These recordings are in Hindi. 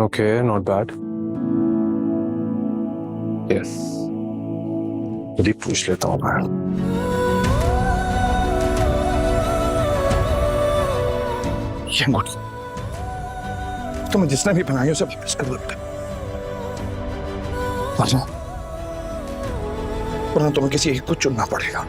Okay, not bad. यस, खुद ही पूछ लेता हूँ मैं। ये अंगूठी तुम्हें जिसने भी बनाई उसे वापस कर दो बेटा, वरना तुम्हें किसी एक को चुनना पड़ेगा।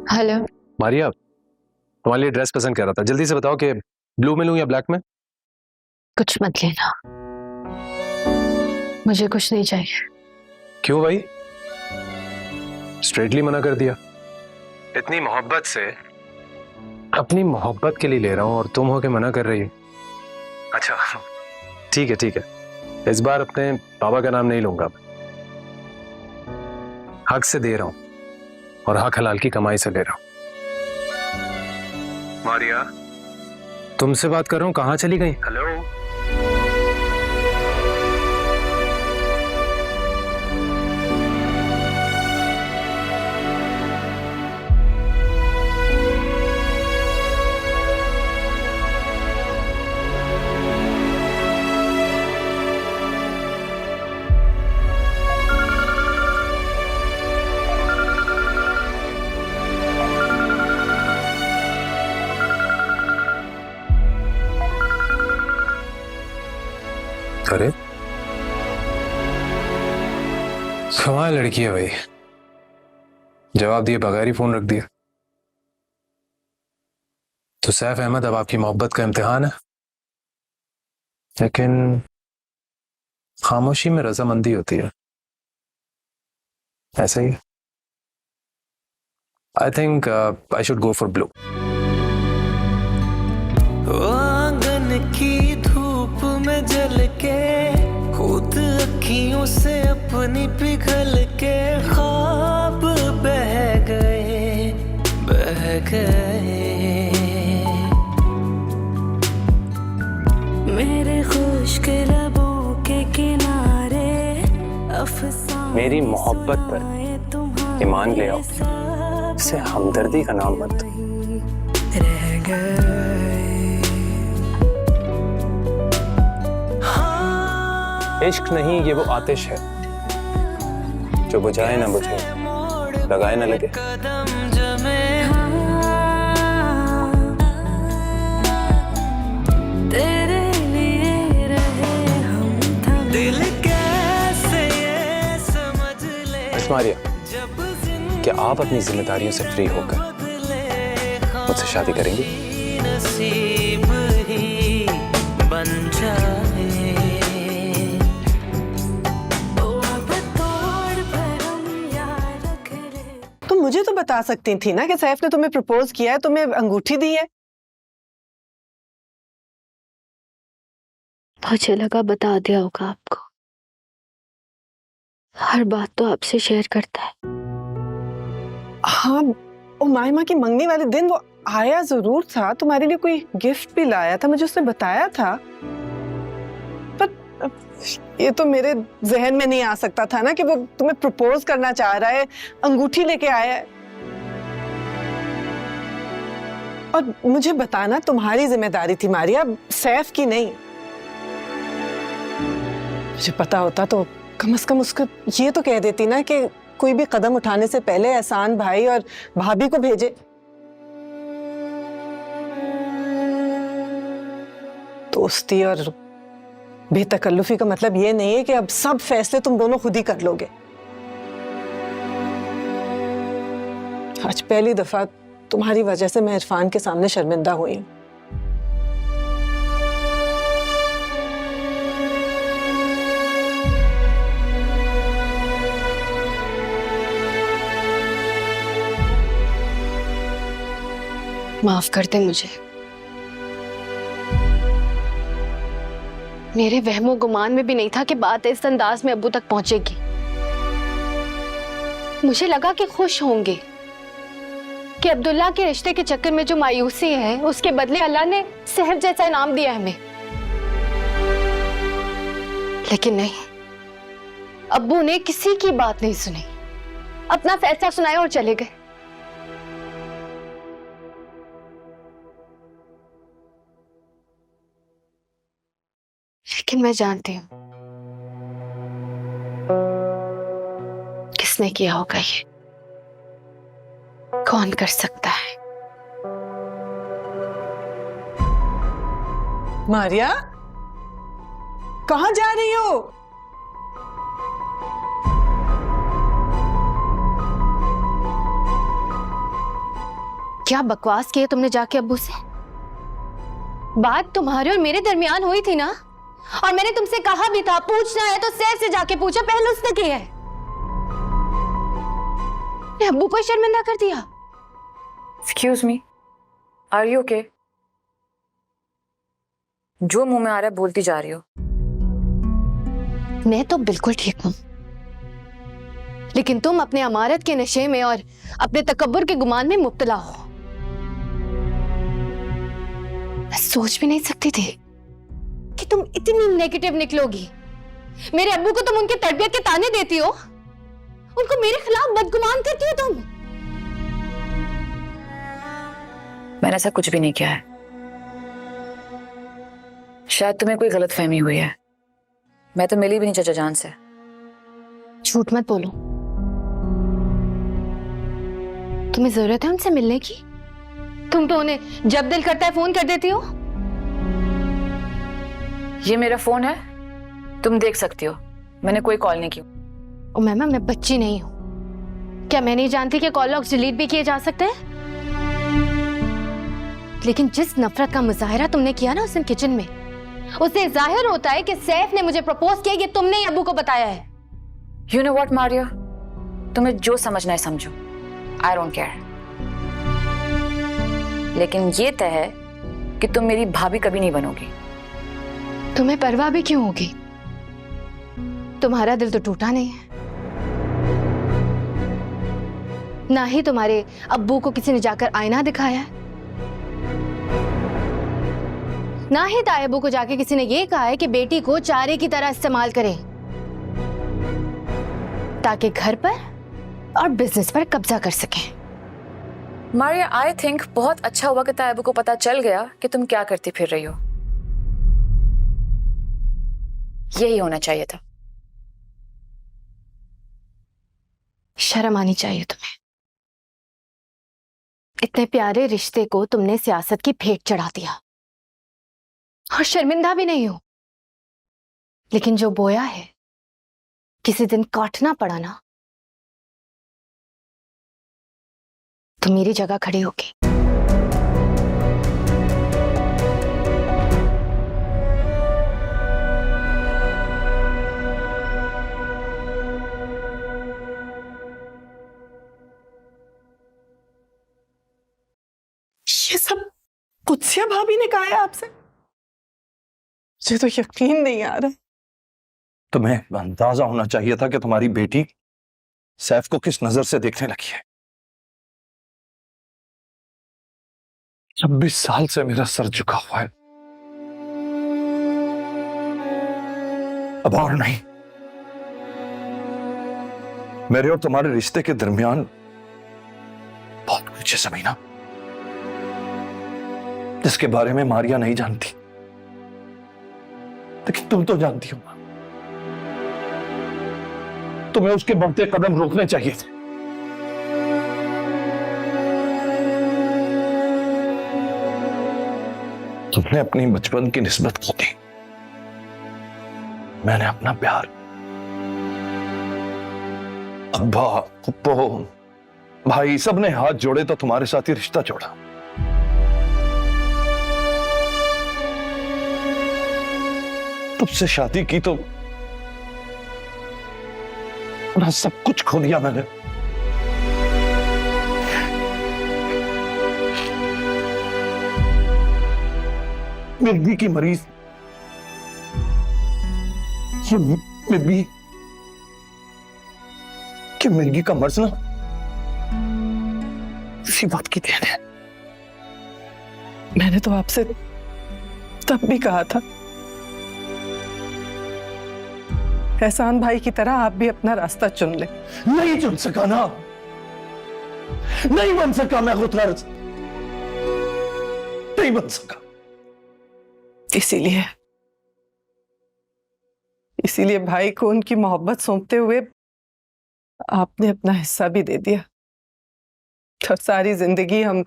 हेलो मारिया, तुम्हारे लिए ड्रेस पसंद कर रहा था, जल्दी से बताओ कि ब्लू में लूं या ब्लैक में? कुछ मत लेना, मुझे कुछ नहीं चाहिए। क्यों भाई? स्ट्रेटली मना कर दिया। इतनी मोहब्बत से, अपनी मोहब्बत के लिए ले रहा हूं और तुम हो के मना कर रही हो। अच्छा ठीक है ठीक है, इस बार अपने बाबा का नाम नहीं लूंगा। हक से दे रहा हूं और हक हलाल की कमाई से ले रहा हूं। मारिया, तुमसे बात कर रहा हूं, कहां चली गई? हेलो। अरे कमाल लड़की है भाई, जवाब दिए बगैर ही फोन रख दिया। तो सैफ अहमद, अब आपकी मोहब्बत का इम्तिहान है, लेकिन खामोशी में रजामंदी होती है, ऐसा ही। I think I should go for blue. आंगन की धूप में जल के खुद अखियों से अपनी पिघल के ख्वाब बह गए मेरे खुश्क लबों के किनारे अफसाने मेरी मोहब्बत पर ईमान ले आओ, इसे हमदर्दी का नाम मत दो। रह गए। इश्क नहीं, ये वो आतिश है जो बुझाए ना बुझे, लगाए ना लगे। तेरे लिए रहे हम थम, दिल कैसे ये समझ ले। मिस मारिया, क्या आप अपनी जिम्मेदारियों से फ्री होकर मुझसे शादी करेंगी? नसीब ही बन जाए। तुम मुझे तो बता सकती थी ना कि सैफ ने तुम्हें प्रपोज किया है, तुम्हें अंगूठी दी है। मुझे लगा बता दिया होगा आपको, हर बात तो आपसे शेयर करता है। हाँ, उमाइमा की मंगनी वाले दिन वो आया जरूर था, तुम्हारे लिए कोई गिफ्ट भी लाया था, मुझे उसने बताया था, पर ये तो मेरे जहन में नहीं आ सकता था ना कि वो तुम्हें प्रपोज करना चाह रहा है, अंगूठी लेके आया है। और मुझे बताना तुम्हारी जिम्मेदारी थी मारिया, सैफ की नहीं। मुझे पता होता तो कम से कम उसको ये तो कह देती ना कि कोई भी कदम उठाने से पहले एहसान भाई और भाभी को भेजे। दोस्ती और बेतकल्लुफी का मतलब ये नहीं है कि अब सब फैसले तुम दोनों खुद ही कर लोगे। आज पहली दफा तुम्हारी वजह से मैं इरफान के सामने शर्मिंदा हुई हूं। माफ कर दे मुझे, मेरे वहमो गुमान में भी नहीं था कि बात इस अंदाज में अब्बू तक पहुंचेगी। मुझे लगा कि खुश होंगे कि अब्दुल्ला के रिश्ते के चक्कर में जो मायूसी है उसके बदले अल्लाह ने सेहत जैसा इनाम दिया है हमें। लेकिन नहीं, अब्बू ने किसी की बात नहीं सुनी, अपना फैसला सुनाया और चले गए। लेकिन मैं जानती हूं किसने किया होगा ये, कौन कर सकता है। मारिया, कहाँ जा रही हो? क्या बकवास की है तुमने जाके अब्बू से? बात तुम्हारे और मेरे दरमियान हुई थी ना, और मैंने तुमसे कहा भी था पूछना है तो सैफ से जाके पूछो, पहले उसने किया है। ने अब्बू को शर्मिंदा कर दिया। Excuse me, are you okay? जो मुंह में आ रहा है बोलती जा रही हो। मैं तो बिल्कुल ठीक हूं, लेकिन तुम अपने अमारत के नशे में और अपने तकब्बुर के गुमान में मुब्तला हो। मैं सोच भी नहीं सकती थी कि तुम इतनी नेगेटिव निकलोगी। मेरे अब्बू को तुम उनके तरबियत के ताने देती हो, उनको मेरे खिलाफ बदगुमान करती हो तुम। मैंने ऐसा कुछ भी नहीं किया है। शायद तुम्हें कोई गलतफहमी हुई है। मैं तो मिली भी नहीं चाचा जान से। झूठ मत बोलो। तुम्हें जरूरत है उनसे मिलने की? तुम तो उन्हें जब दिल करता है फोन कर देती हो। ये मेरा फोन है, तुम देख सकती हो। मैंने कोई कॉल नहीं की। ओ मैमा, मैं बच्ची नहीं हूं। क्या मैं नहीं जानती कि कॉल लॉग्स डिलीट भी किए जा सकते हैं? लेकिन जिस नफरत का मुजाहिरा तुमने किया ना उस दिन किचन में, उससे जाहिर होता है कि सैफ ने मुझे प्रपोज किया, ये तुमने ही अब्बू को बताया है। यू नो व्हाट मारिया, तुम्हें जो समझना है समझो, आई डोंट केयर। लेकिन ये तय है कि तुम मेरी भाभी कभी नहीं बनोगी। तुम्हें परवाह भी क्यों होगी? तुम्हारा दिल तो टूटा नहीं है। ना ही तुम्हारे अब्बू को किसी ने जाकर आईना दिखाया है, ना ही ताए अब्बू को जाके किसी ने ये कहा है कि बेटी को चारे की तरह इस्तेमाल करें ताकि घर पर और बिजनेस पर कब्जा कर सकें। मारिया, आई थिंक बहुत अच्छा हुआ कि तायबू को पता चल गया कि तुम क्या करती फिर रही हो। यही होना चाहिए था। शर्म आनी चाहिए तुम्हें। इतने प्यारे रिश्ते को तुमने सियासत की भेंट चढ़ा दिया, और शर्मिंदा भी नहीं हो। लेकिन जो बोया है किसी दिन काटना पड़ा ना, तो मेरी जगह खड़ी होगी। ये सब कुत्सिया भाभी ने कहा है आपसे? मुझे तो यकीन नहीं आ रहा। तुम्हें अंदाजा होना चाहिए था कि तुम्हारी बेटी सैफ को किस नजर से देखने लगी है। 26 साल से मेरा सर झुका हुआ है, अब और नहीं। मेरे और तुम्हारे रिश्ते के दरमियान बहुत कुछ है समीना, जिसके बारे में मारिया नहीं जानती, लेकिन तुम तो जानती हो। तुम्हें उसके बढ़ते कदम रोकने चाहिए थे। तुमने अपनी बचपन की निस्बत खो दी, मैंने अपना प्यार। अब्बा, अब्बो, भाई सब ने हाथ जोड़े तो तुम्हारे साथ ही रिश्ता जोड़ा। तुमसे शादी की तो अपना सब कुछ खो दिया मैंने। मिर्गी की मरीज, ये मिर्गी कि मिर्गी का मर्ज ना इसी बात की देन है। मैंने तो आपसे तब भी कहा था, एहसान भाई की तरह आप भी अपना रास्ता चुन ले। नहीं चुन सका ना, नहीं बन सका मैं खुद गर्ज, नहीं बन सका। इसीलिए भाई को उनकी मोहब्बत सौंपते हुए आपने अपना हिस्सा भी दे दिया। तो सारी जिंदगी हम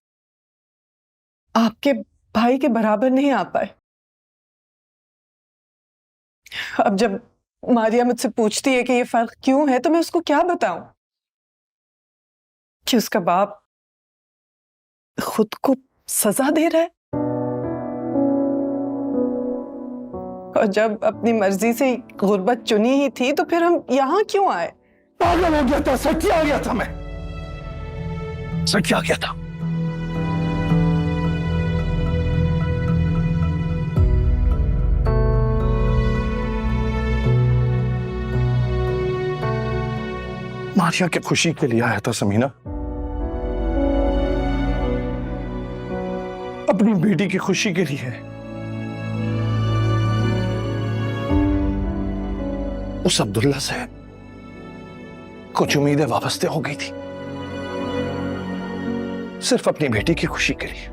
आपके भाई के बराबर नहीं आ पाए। अब जब मारिया मुझसे पूछती है कि ये फर्क क्यों है, तो मैं उसको क्या बताऊं कि उसका बाप खुद को सजा दे रहा है, और जब अपनी मर्जी से गुर्बत चुनी ही थी तो फिर हम यहां क्यों आए? पागल हो गया था, सच्ची आ गया था मैं, सच्ची आ गया था। मारिया की खुशी के लिए आया था समीना, अपनी बेटी की खुशी के लिए। उस अब्दुल्ला से कुछ उम्मीदें वाबस्ते हो गई थी, सिर्फ अपनी बेटी की खुशी के लिए।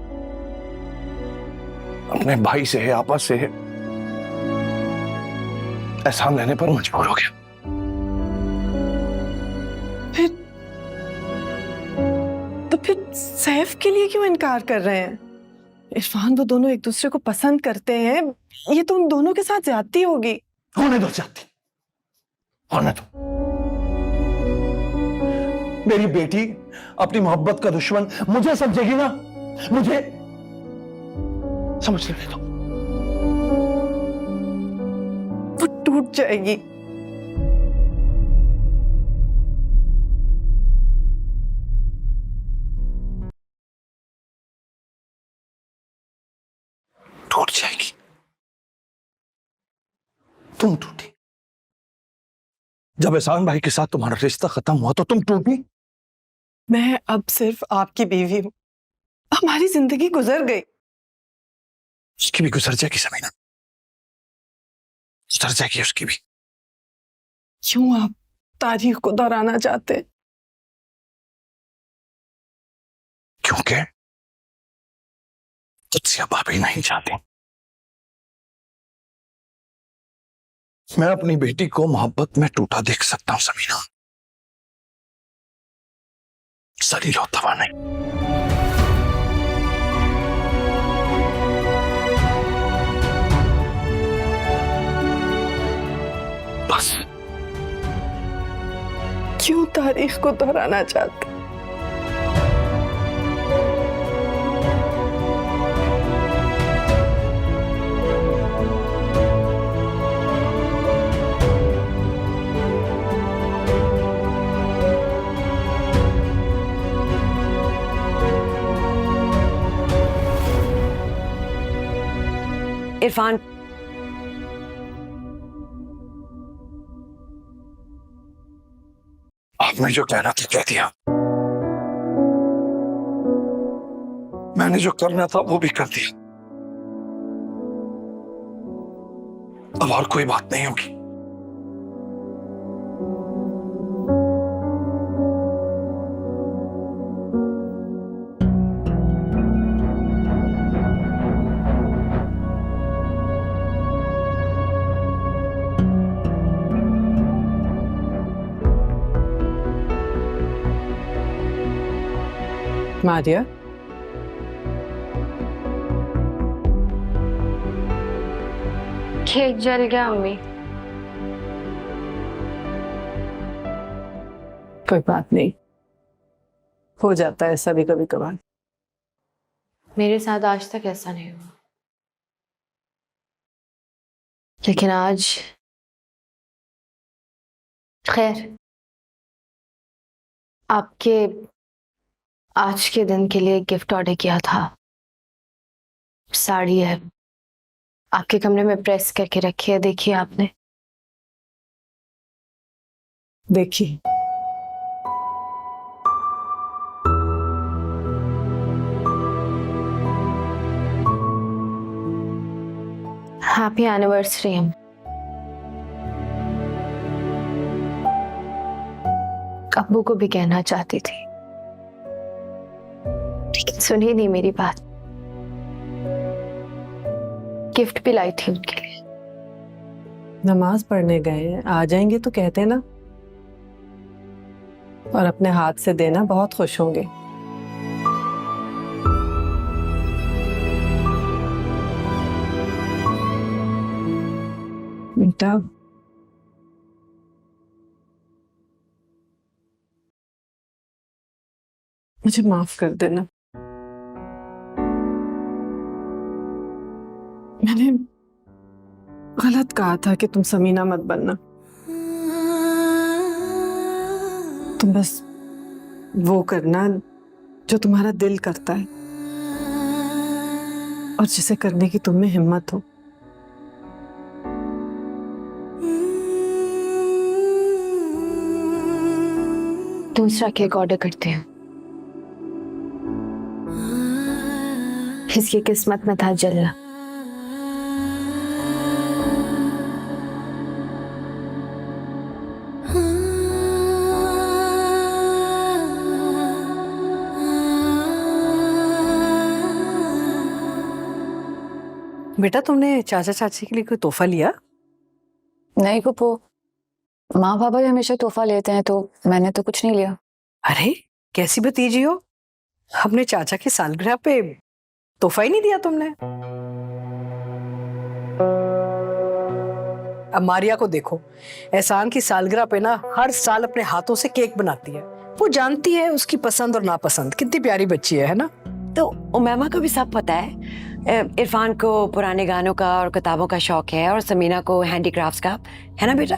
अपने भाई से, आपस से एहसान लेने पर मजबूर हो गया। फिर सैफ के लिए क्यों इनकार कर रहे हैं? इरफान, वो दोनों एक दूसरे को पसंद करते हैं, ये तो उन दोनों के साथ ज्यादती होगी। होने दो जाती, होने दो। मेरी बेटी अपनी मोहब्बत का दुश्मन मुझे समझेगी ना, मुझे समझ लेने दो। वो टूट जाएगी। टूट जाएगी। तुम टूटी जब एहसान भाई के साथ तुम्हारा रिश्ता खत्म हुआ, तो तुम टूटी। मैं अब सिर्फ आपकी बीवी हूं, हमारी जिंदगी गुजर गई। उसकी भी गुजर जाएगी समीना, गुजर जाएगी उसकी भी। क्यों आप तारीख को दोहराना चाहते? क्योंकि तुझसे अब भाभी नहीं चाहती। मैं अपनी बेटी को मोहब्बत में टूटा देख सकता हूं समीना, जलील होता हुआ नहीं। बस। क्यों तारीख को दोहराना चाहते? इरफान, आपने जो कहना था कह दिया, मैंने जो करना था वो भी कर दिया। अब और कोई बात नहीं होगी। मारिया, केक जल गया अम्मी। कोई बात नहीं, हो जाता है ऐसा भी कभी कभार। मेरे साथ आज तक ऐसा नहीं हुआ, लेकिन आज खैर, आपके आज के दिन के लिए गिफ्ट ऑर्डर किया था। साड़ी है, आपके कमरे में प्रेस करके रखी है, देखिए आपने। देखिए, हैप्पी एनिवर्सरी। अब्बू को भी कहना चाहती थी, लेकिन सुनी नहीं मेरी बात। गिफ्ट भी लाई थी उनके लिए। नमाज पढ़ने गए, आ जाएंगे तो कहते ना, और अपने हाथ से देना, बहुत खुश होंगे। बेटा मुझे माफ कर देना, मैंने गलत कहा था कि तुम समीना मत बनना। तुम बस वो करना जो तुम्हारा दिल करता है और जिसे करने की तुम में हिम्मत हो। दूसरा केक ऑर्डर करते हैं। इसकी किस्मत में था जलना। बेटा तुमने चाचा चाची के लिए कोई तोहफा लिया? नहीं फूफो, माँ पापा ही हमेशा तोहफा लेते हैं, तो मैंने तो कुछ नहीं लिया। अरे कैसी भतीजी हो, अपने चाचा की सालगिरह पे तोहफा ही नहीं दिया तुमने। अब मारिया को देखो, एहसान की सालगिरह पे ना हर साल अपने हाथों से केक बनाती है। वो जानती है उसकी पसंद और नापसंद। कितनी प्यारी बच्ची है ना? तो उमैमा को भी सब पता है। इरफान को पुराने गानों का और किताबों का शौक है, और समीना को हैंडीक्राफ्ट्स का, है ना बेटा?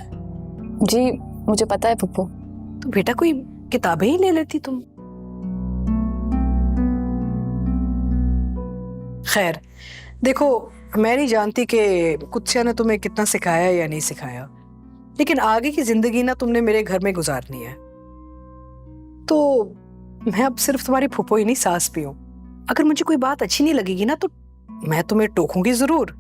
जी मुझे पता है फूफो। तो बेटा कोई किताबें ही ले लेती तुम। खैर देखो, मैं नहीं जानती कि कुत्सिया ने तुम्हें कितना सिखाया या नहीं सिखाया, लेकिन आगे की जिंदगी ना तुमने मेरे घर में गुजारनी है। तो मैं अब सिर्फ तुम्हारी फूफो ही नहीं, सास भी हूं। अगर मुझे कोई बात अच्छी नहीं लगेगी ना तो मैं तुम्हें टोकूंगी जरूर।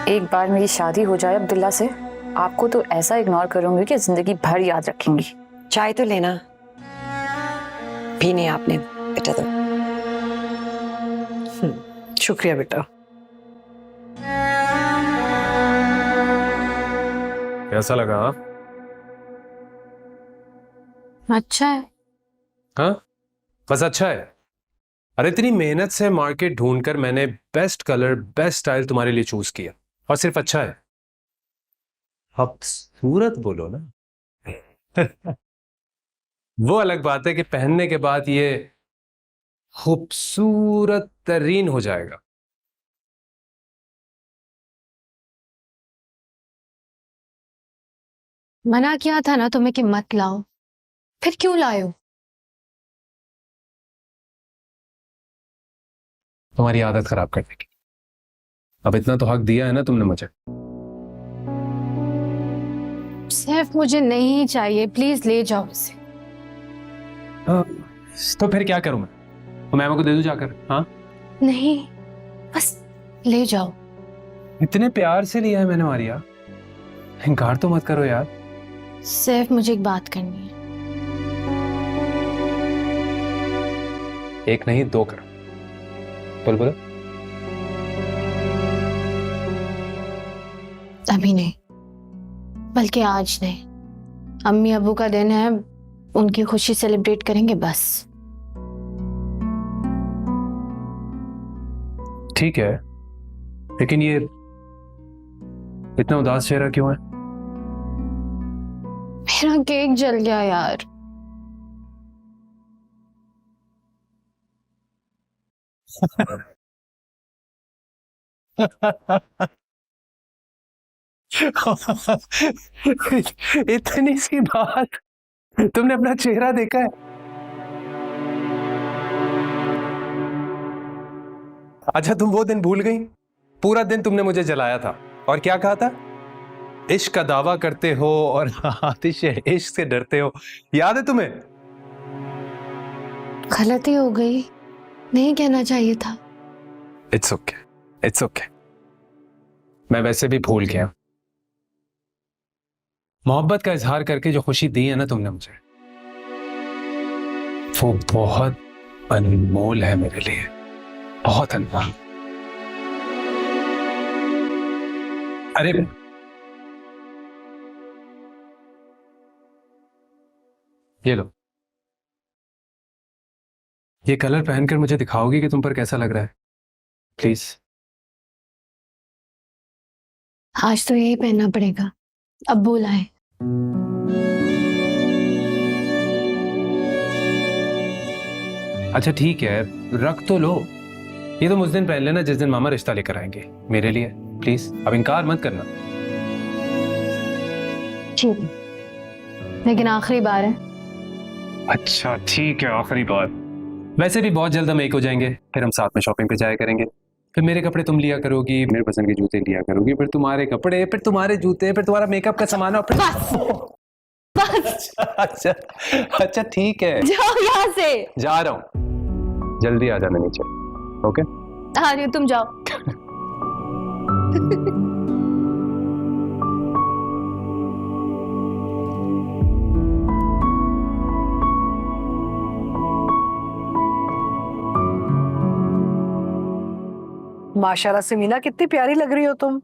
एक बार मेरी शादी हो जाए अब्दुल्ला से, आपको तो ऐसा इग्नोर करूंगी कि जिंदगी भर याद रखेंगी। चाय तो लेना, पीने आपने बेटा तो। शुक्रिया बेटा। कैसा लगा? अच्छा है। हाँ बस अच्छा है। अरे इतनी मेहनत से मार्केट ढूंढकर मैंने बेस्ट कलर बेस्ट स्टाइल तुम्हारे लिए चूज किया, और सिर्फ अच्छा है। खूबसूरत बोलो ना। वो अलग बात है कि पहनने के बाद ये खूबसूरत तरीन हो जाएगा। मना किया था ना तुम्हें कि मत लाओ, फिर क्यों लाए हो? तुम्हारी आदत खराब करने की। अब इतना तो हक दिया है ना तुमने मुझे। सिर्फ मुझे नहीं चाहिए, प्लीज ले जाओ इसे। तो फिर क्या करूं मैं? मैम को दे दूं जाकर? हाँ नहीं, बस ले जाओ। इतने प्यार से लिया है मैंने मारिया, इनकार तो मत करो यार। सिर्फ मुझे एक बात करनी है। एक नहीं दो करो। बोलो। अभी नहीं, बल्कि आज नहीं। अम्मी अबू का दिन है, उनकी खुशी सेलिब्रेट करेंगे बस। ठीक है, लेकिन ये इतना उदास चेहरा क्यों है? मेरा केक जल गया यार। इतनी सी बात, तुमने अपना चेहरा देखा है? अच्छा तुम वो दिन भूल गई? पूरा दिन तुमने मुझे जलाया था और क्या कहा था? इश्क का दावा करते हो और आतिश इश्क से डरते हो, याद है तुम्हें? गलती हो गई, नहीं कहना चाहिए था। It's okay, it's okay. मैं वैसे भी भूल गया। मोहब्बत का इजहार करके जो खुशी दी है ना तुमने मुझे, वो बहुत अनमोल है मेरे लिए, बहुत अनमोल। अरे ये लो, ये कलर पहनकर मुझे दिखाओगी कि तुम पर कैसा लग रहा है? प्लीज। आज तो यही पहनना पड़ेगा, अब बुलाए। अच्छा ठीक है, रख तो लो। ये तो उस दिन पहन लेना जिस दिन मामा रिश्ता लेकर आएंगे मेरे लिए। प्लीज अब इनकार मत करना। ठीक, लेकिन आखिरी बार है। अच्छा ठीक है, आखिरी बार। वैसे भी बहुत जल्द हम एक हो जाएंगे, फिर हम साथ में शॉपिंग पे जाया करेंगे। फिर मेरे कपड़े तुम लिया करोगी, मेरे पसंद के जूते लिया करोगी, फिर तुम्हारे कपड़े, फिर तुम्हारे जूते, फिर तुम्हारा मेकअप का सामान और फिर बस अच्छा अच्छा ठीक है, जाओ यहाँ से। जा रहा हूँ, जल्दी आ जाना नीचे। ओके आ रही हूँ, तुम जाओ। माशाल्लाह से मीना, कितनी प्यारी लग रही हो तुम।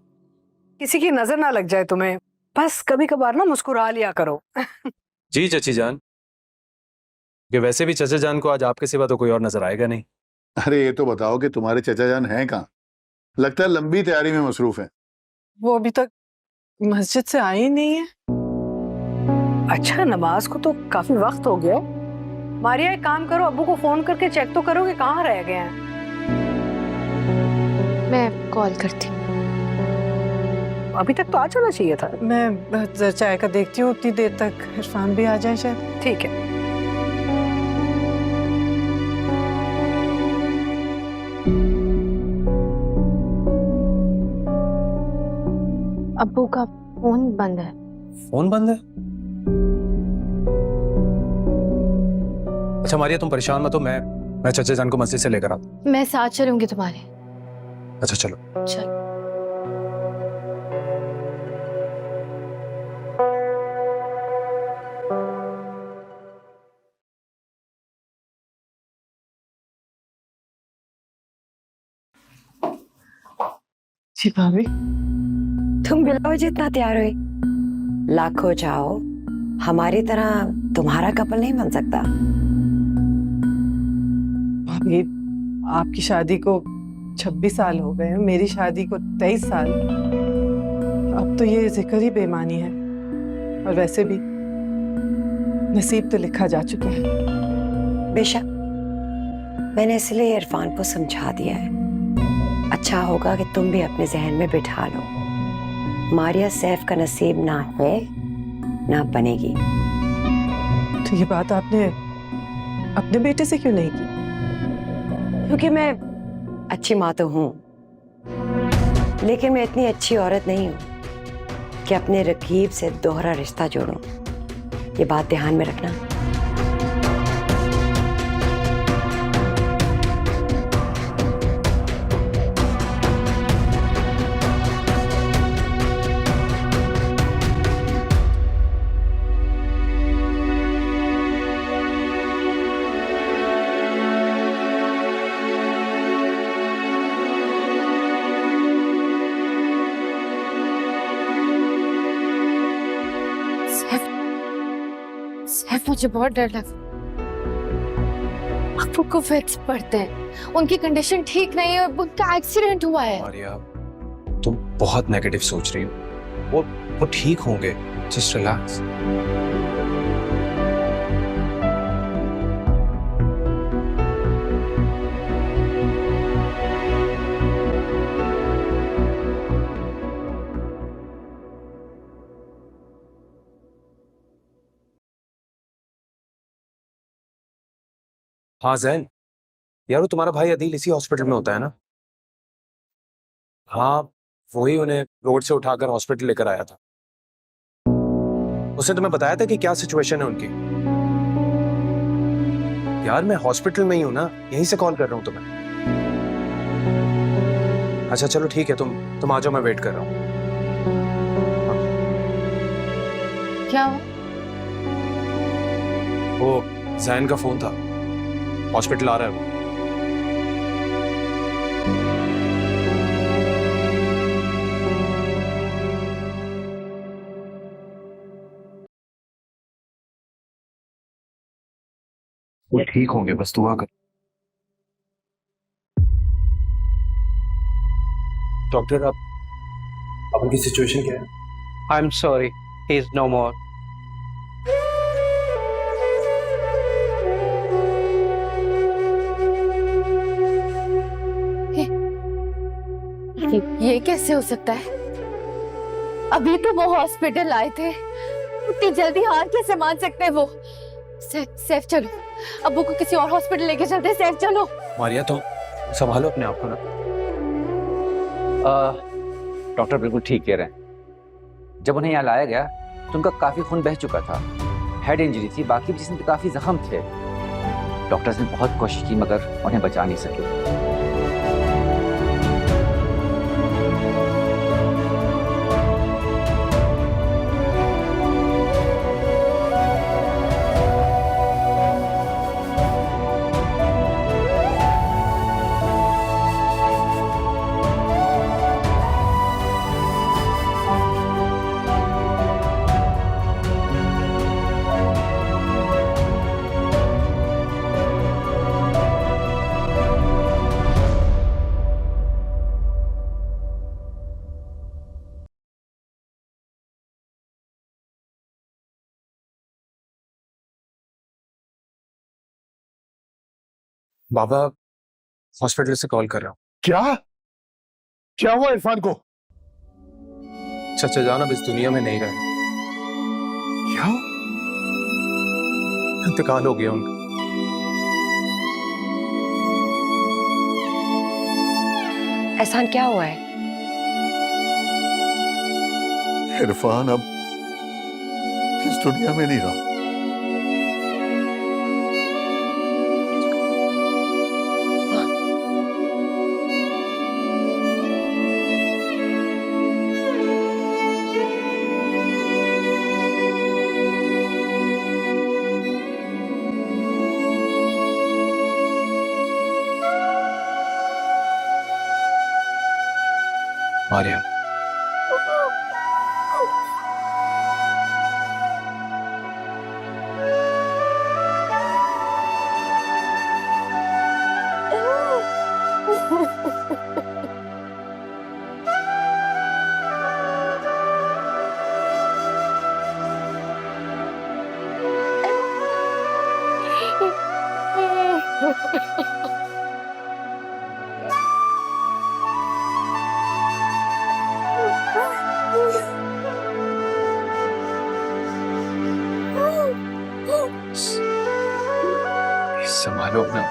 किसी की नजर ना लग जाए तुम्हें, बस कभी कभार ना मुस्कुरा लिया करो। जी चची जान, कि वैसे भी चचा जान को आज आपके सिवा तो कोई और नजर आएगा नहीं। अरे ये तो बताओ कि तुम्हारे चचा जान हैं कहाँ? लगता है लंबी तैयारी में मसरूफ हैं। वो अभी तक मस्जिद से आई ही नहीं है। अच्छा, नमाज को तो काफी वक्त हो गया। मारिया, एक काम करो, अब्बू को फोन करके चेक तो करो कि कहाँ रह गए हैं। मैं कॉल करती हूँ। अभी तक तो आ जाना चाहिए था। मैं चाय का देखती हूँ, उतनी देर तक इरफान भी आ जाए शायद। ठीक है। अब्बू का फोन बंद है। फोन बंद है? अच्छा मारिया, तुम परेशान मत हो, मैं चचा जान को मस्जिद से लेकर आता हूँ। मैं साथ चलूंगी तुम्हारे। अच्छा चलो। चलो। जी भाभी। तुम बिलाओ जितना तैयार हुई, लाखों चाहो हमारी तरह तुम्हारा कपल नहीं बन सकता। भाभी, आपकी शादी को 26 साल हो गए हैं, मेरी शादी को 23 साल। अब तो ये जिक्र ही बेमानी है, और वैसे भी नसीब तो लिखा जा चुका है। बेशक, मैंने इसलिए इरफान को समझा दिया है। अच्छा होगा कि तुम भी अपने जहन में बिठा लो, मारिया सैफ का नसीब ना है ना बनेगी। तो ये बात आपने अपने बेटे से क्यों नहीं की? क्योंकि मैं अच्छी माँ तो हूँ, लेकिन मैं इतनी अच्छी औरत नहीं हूँ कि अपने रकीब से दोहरा रिश्ता जोड़ूं। ये बात ध्यान में रखना। सैफ, मुझे बहुत डर लगा। अब्बू को फिट्स पड़ते हैं, उनकी कंडीशन ठीक नहीं है, उनका एक्सीडेंट हुआ है। मारिया, तुम बहुत नेगेटिव सोच रही हो। वो ठीक होंगे, जस्ट रिलैक्स। हाँ जैन, यार वो तुम्हारा भाई अदील इसी हॉस्पिटल में होता है ना? हाँ, वही उन्हें रोड से उठाकर हॉस्पिटल लेकर आया था। उसने तुम्हें बताया था कि क्या सिचुएशन है उनकी? यार मैं हॉस्पिटल में ही हूँ ना, यहीं से कॉल कर रहा हूँ तुम्हें। अच्छा चलो ठीक है, तुम आ जाओ, मैं वेट कर रहा हूँ। क्या हुआ? वो जैन का फोन था, हॉस्पिटल आ रहा है वो। वो ठीक होंगे, बस दुआ कर। डॉक्टर आप उनकी सिचुएशन क्या है? I'm sorry, he is no more. ये कैसे हो सकता है? अभी तो वो हॉस्पिटल आए थे, इतनी जल्दी हार कैसे मान सकते हैं वो? सैफ चलो, अब्बू को किसी और हॉस्पिटल लेके चलते हैं। सैफ चलो। मारिया तुम संभालो अपने आप को ना। डॉक्टर बिल्कुल ठीक कह रहे हैं। जब उन्हें यहाँ लाया गया तो उनका काफी खून बह चुका था, हेड इंजरी थी, बाकी भी जिसमें काफी जख्म थे। डॉक्टर्स ने बहुत कोशिश की मगर उन्हें बचा नहीं सके। बाबा हॉस्पिटल से कॉल कर रहा हूँ। क्या हुआ इरफान को? चाचा जान अब इस दुनिया में नहीं रहे। क्या? इंतकाल हो गया उनका। एहसान क्या हुआ है? इरफान अब इस दुनिया में नहीं रहा। मारिया संभालो अपना।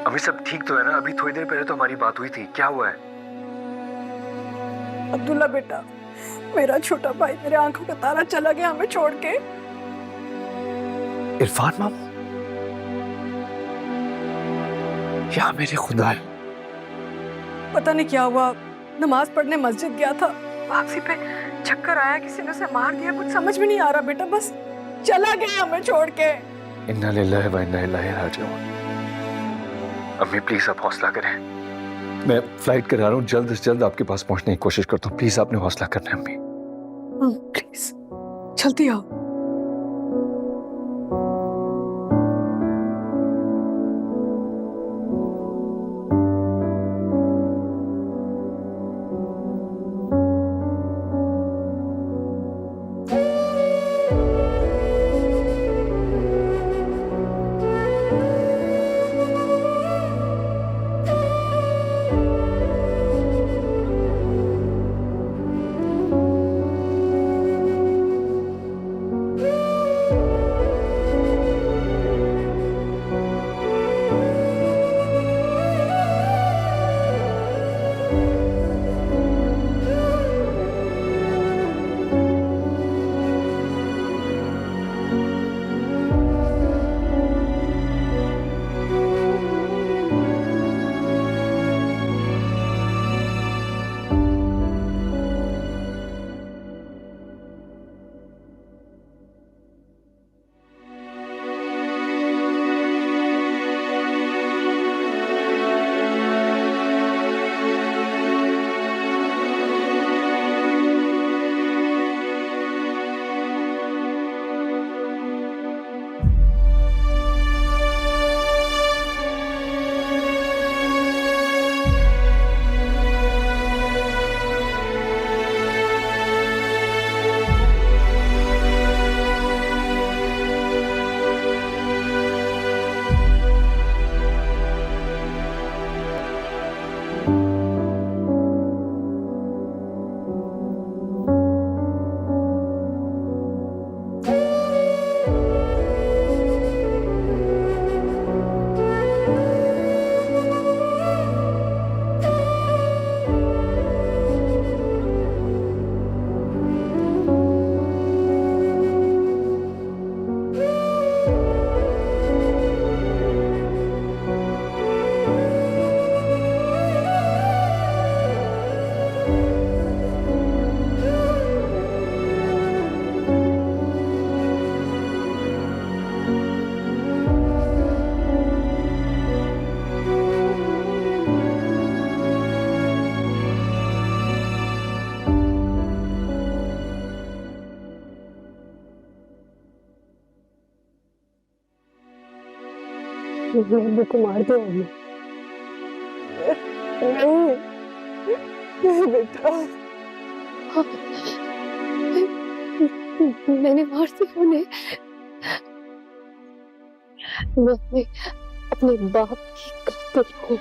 अभी सब ठीक तो है ना? अभी थोड़ी देर पहले तो हमारी बात हुई थी, क्या हुआ है? अब्दुल्ला बेटा, मेरा छोटा भाई मेरे आंखों का तारा चला गया हमें छोड़ के। इरफान मामू, या मेरे खुदा है। पता नहीं क्या हुआ, नमाज पढ़ने मस्जिद गया था, वापसी पे चक्कर आया, किसी ने उसे मार दिया, कुछ समझ में नहीं आ रहा बेटा, बस चला गया हमें छोड़ के। इन्ना लिल्लाहि व इन्ना इलैहि राजिऊन। अम्मी प्लीज आप हौसला करें। मैं फ्लाइट करा रहा हूँ, जल्द से जल्द आपके पास पहुंचने की कोशिश करता हूँ। प्लीज आपने हौसला करना है अम्मी। प्लीज जल्दी आओ। मैंने अब्बू को मार दिया है। नहीं नहीं बेटा, मैंने मार दिया उन्हें। मैं अपने बाप की कातिल हूँ।